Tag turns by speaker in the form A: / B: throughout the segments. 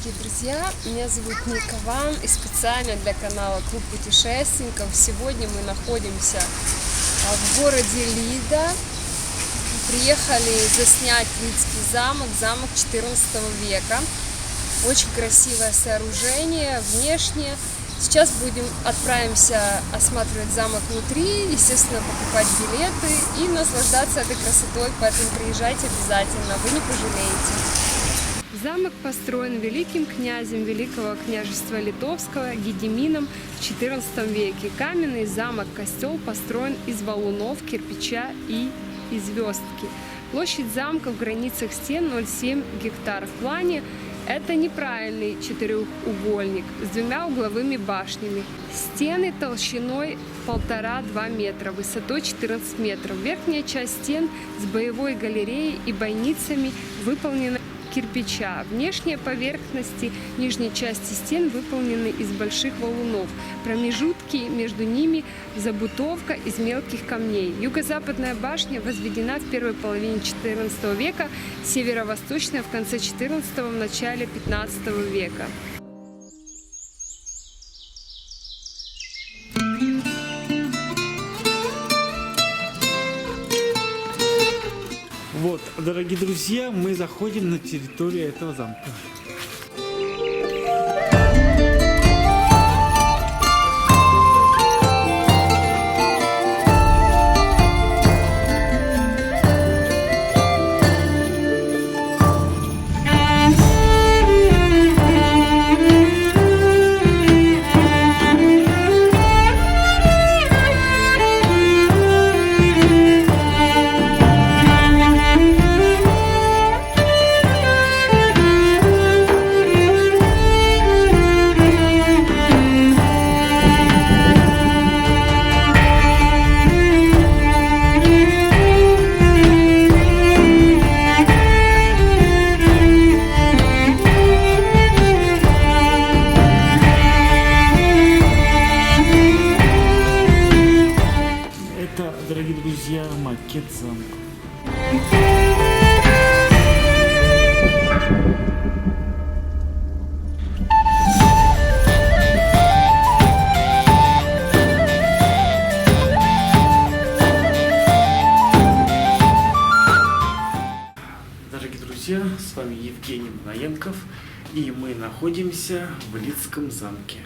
A: дорогие друзья! Меня зовут Ника Ван, и специально для канала Клуб путешественников сегодня мы находимся в городе Лида. Приехали заснять Лидский замок, замок 14 века. Очень красивое сооружение внешне. Сейчас отправимся осматривать замок внутри, естественно, покупать билеты и наслаждаться этой красотой, поэтому приезжайте обязательно, вы не пожалеете. Замок построен великим князем Великого княжества Литовского Гедимином в XIV веке. Каменный замок-костел построен из валунов, кирпича и звездки. Площадь замка в границах стен 0,7 гектар. В плане это неправильный четырехугольник с двумя угловыми башнями. Стены толщиной 1,5–2 метра, высотой 14 метров. Верхняя часть стен с боевой галереей и бойницами выполнена кирпича. Внешние поверхности нижней части стен выполнены из больших валунов. Промежутки между ними забутовка из мелких камней. Юго-западная башня возведена в первой половине XIV века, северо-восточная в конце XIV, в начале XV века.
B: Вот, дорогие друзья, мы заходим на территорию этого замка. Дорогие друзья, макет замка. Дорогие друзья, с вами Евгений Наенков, и мы находимся в Лидском замке.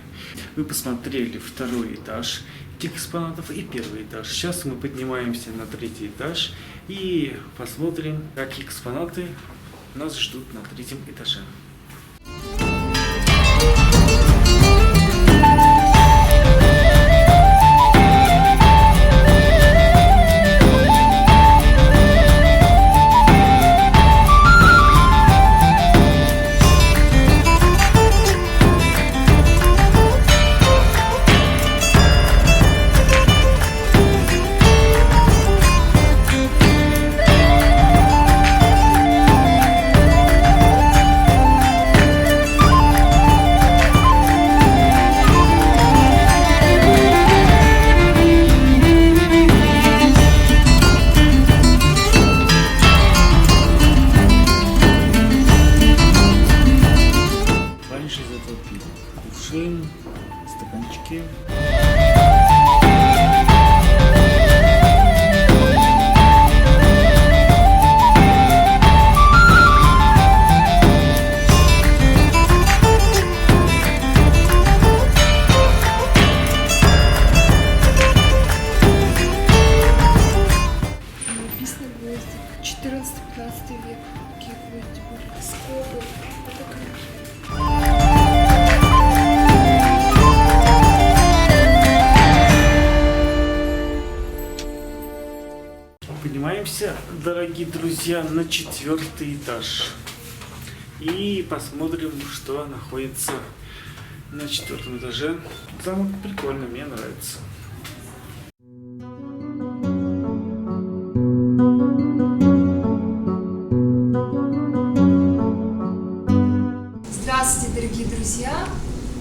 B: Вы посмотрели второй этаж этих экспонатов и первый этаж. Сейчас мы поднимаемся на третий этаж и посмотрим, какие экспонаты нас ждут на третьем этаже. Кувшин, стаканчики.
A: Написано гвозди. 14-15 век. Какие гвозди были? Скобы.
B: Поднимаемся, дорогие друзья, на 4-й этаж и посмотрим, что находится на 4-м этаже. Замок прикольный, мне нравится.
A: Здравствуйте, дорогие друзья!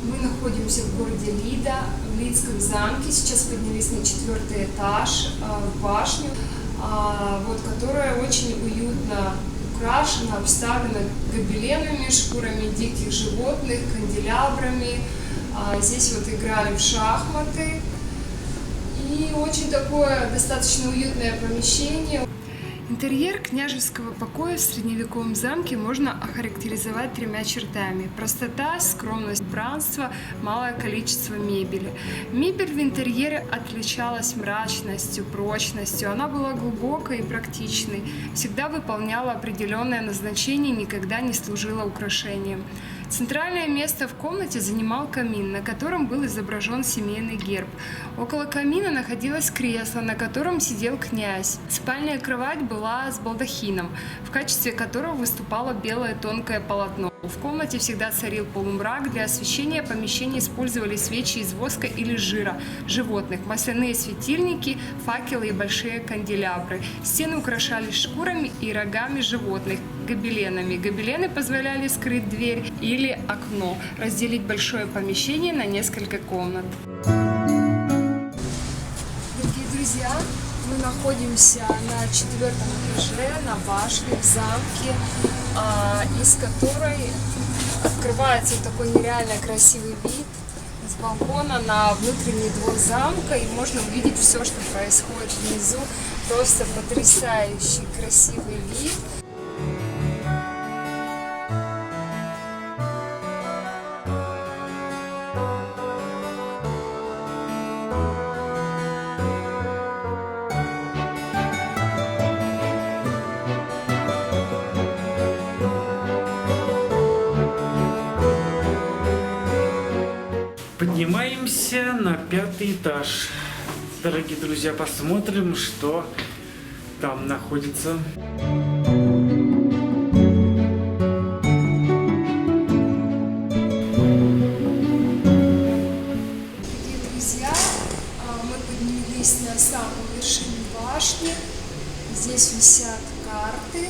A: Мы находимся в городе Лида, в Лидском замке. Сейчас поднялись на 4-й этаж, в башню, которая очень уютно украшена, обставлена гобеленами, шкурами диких животных, канделябрами. Здесь вот играли в шахматы. И очень такое достаточно уютное помещение. Интерьер княжеского покоя в средневековом замке можно охарактеризовать тремя чертами: простота, скромность убранства, малое количество мебели. Мебель в интерьере отличалась мрачностью, прочностью, она была глубокой и практичной, всегда выполняла определенное назначение, никогда не служила украшением. Центральное место в комнате занимал камин, на котором был изображен семейный герб. Около камина находилось кресло, на котором сидел князь. Спальная кровать была с балдахином, в качестве которого выступало белое тонкое полотно. В комнате всегда царил полумрак. Для освещения помещения использовали свечи из воска или жира животных, масляные светильники, факелы и большие канделябры. Стены украшались шкурами и рогами животных, гобеленами. Гобелены позволяли скрыть дверь или окно, разделить большое помещение на несколько комнат. Дорогие друзья, мы находимся на 4-м этаже, на башне, в замке, из которой открывается такой нереально красивый вид с балкона на внутренний двор замка, и можно увидеть все, что происходит внизу. Просто потрясающий красивый вид.
B: Поднимаемся на 5-й этаж. Дорогие друзья, посмотрим, что там находится.
A: Дорогие друзья, мы поднялись на самую вершину башни. Здесь висят карты.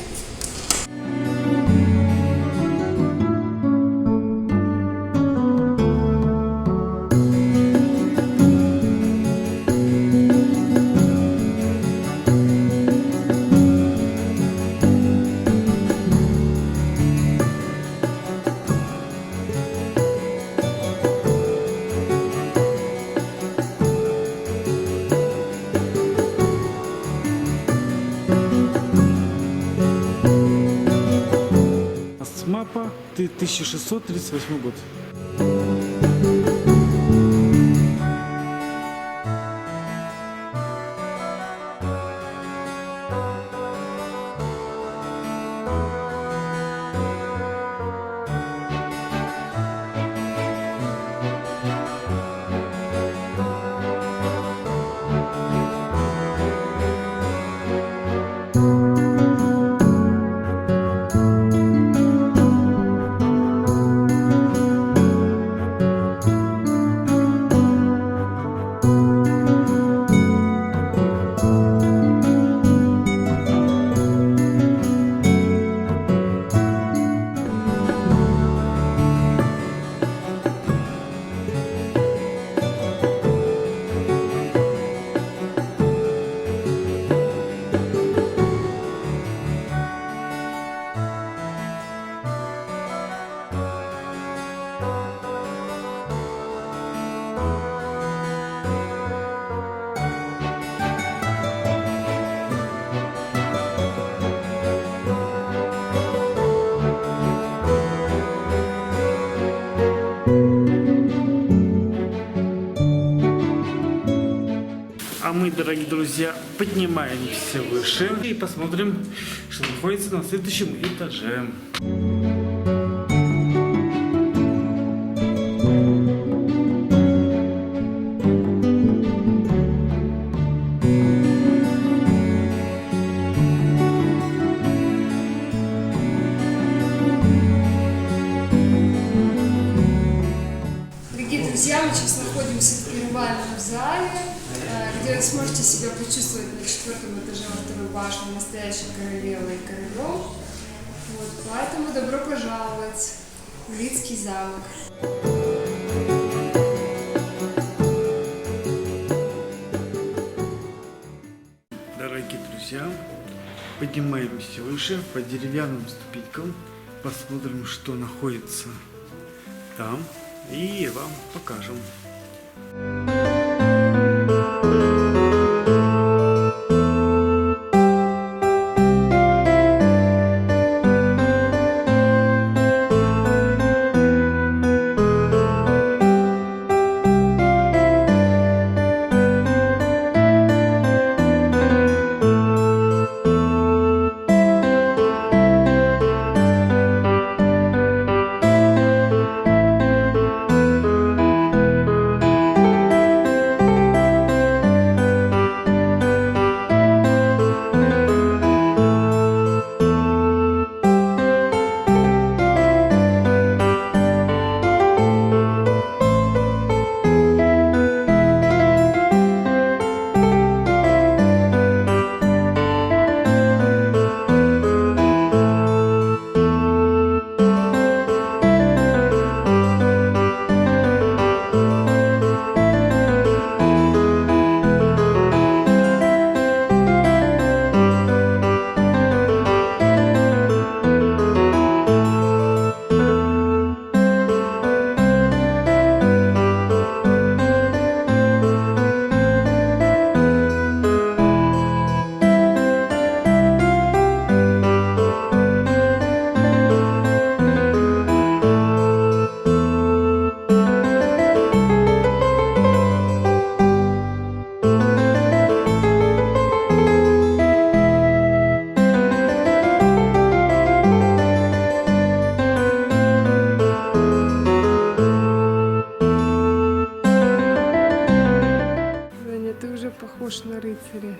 B: Мапа 1638 год. А мы, дорогие друзья, поднимаемся выше и посмотрим, что находится на следующем этаже.
A: Дорогие друзья, мы сейчас находимся в перевальном зале, где вы сможете себя почувствовать на 4-м этаже второй башни настоящей королевой и королем. Вот, поэтому добро пожаловать в Лидский замок.
B: Дорогие друзья, Поднимаемся выше по деревянным ступенькам, посмотрим, что находится там, и вам покажем.
A: Ты уже похож на рыцаря.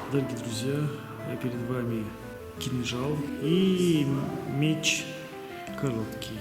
B: Дорогие друзья, перед вами кинжал и меч короткий.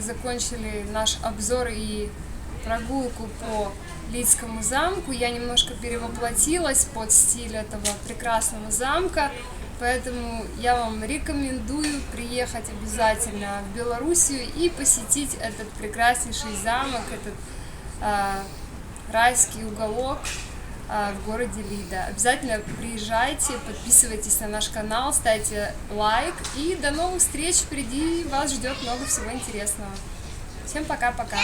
A: закончили наш обзор и прогулку по Лидскому замку. Я немножко перевоплотилась под стиль этого прекрасного замка, поэтому я вам рекомендую приехать обязательно в Белоруссию и посетить этот прекраснейший замок, этот райский уголок в городе Лида. Обязательно приезжайте, подписывайтесь на наш канал, ставьте лайк, и до новых встреч, впереди вас ждет много всего интересного. Всем пока-пока!